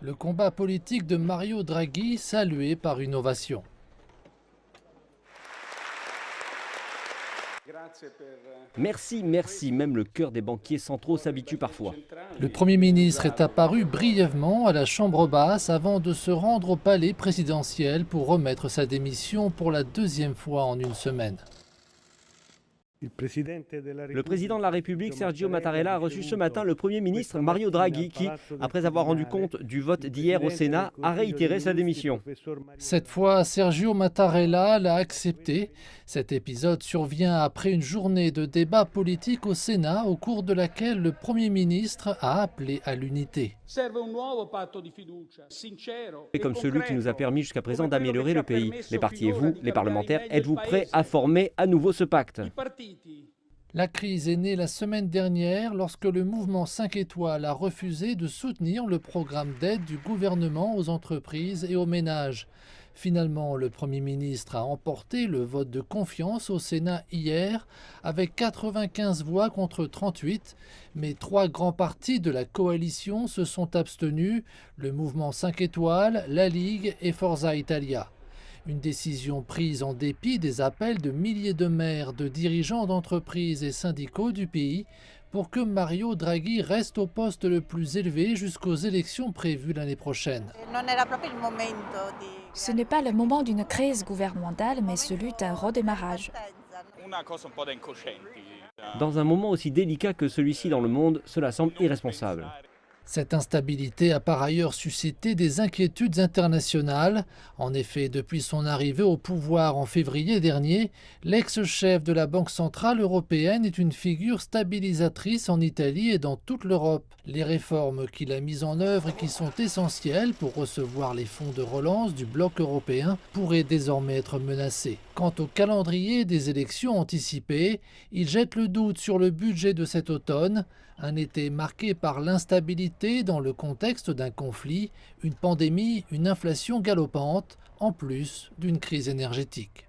Le combat politique de Mario Draghi salué par une ovation. Merci, merci, même le cœur des banquiers centraux s'habitue parfois. Le Premier ministre est apparu brièvement à la Chambre basse avant de se rendre au palais présidentiel pour remettre sa démission pour la deuxième fois en une semaine. Le président de la République, Sergio Mattarella, a reçu ce matin le Premier ministre Mario Draghi qui, après avoir rendu compte du vote d'hier au Sénat, a réitéré sa démission. Cette fois, Sergio Mattarella l'a accepté. Cet épisode survient après une journée de débat politique au Sénat au cours de laquelle le Premier ministre a appelé à l'unité. Et comme celui qui nous a permis jusqu'à présent d'améliorer le pays. Les partis et vous, les parlementaires, êtes-vous prêts à former à nouveau ce pacte ? La crise est née la semaine dernière lorsque le mouvement 5 étoiles a refusé de soutenir le programme d'aide du gouvernement aux entreprises et aux ménages. Finalement, le Premier ministre a emporté le vote de confiance au Sénat hier avec 95 voix contre 38, mais 3 grands partis de la coalition se sont abstenus, le mouvement 5 étoiles, la Ligue et Forza Italia. Une décision prise en dépit des appels de milliers de maires, de dirigeants d'entreprises et syndicaux du pays pour que Mario Draghi reste au poste le plus élevé jusqu'aux élections prévues l'année prochaine. Ce n'est pas le moment d'une crise gouvernementale, mais celui d'un redémarrage. Dans un moment aussi délicat que celui-ci dans le monde, cela semble irresponsable. Cette instabilité a par ailleurs suscité des inquiétudes internationales. En effet, depuis son arrivée au pouvoir en février dernier, l'ex-chef de la Banque centrale européenne est une figure stabilisatrice en Italie et dans toute l'Europe. Les réformes qu'il a mises en œuvre et qui sont essentielles pour recevoir les fonds de relance du bloc européen pourraient désormais être menacées. Quant au calendrier des élections anticipées, il jette le doute sur le budget de cet automne. Un été marqué par l'instabilité dans le contexte d'un conflit, une pandémie, une inflation galopante, en plus d'une crise énergétique.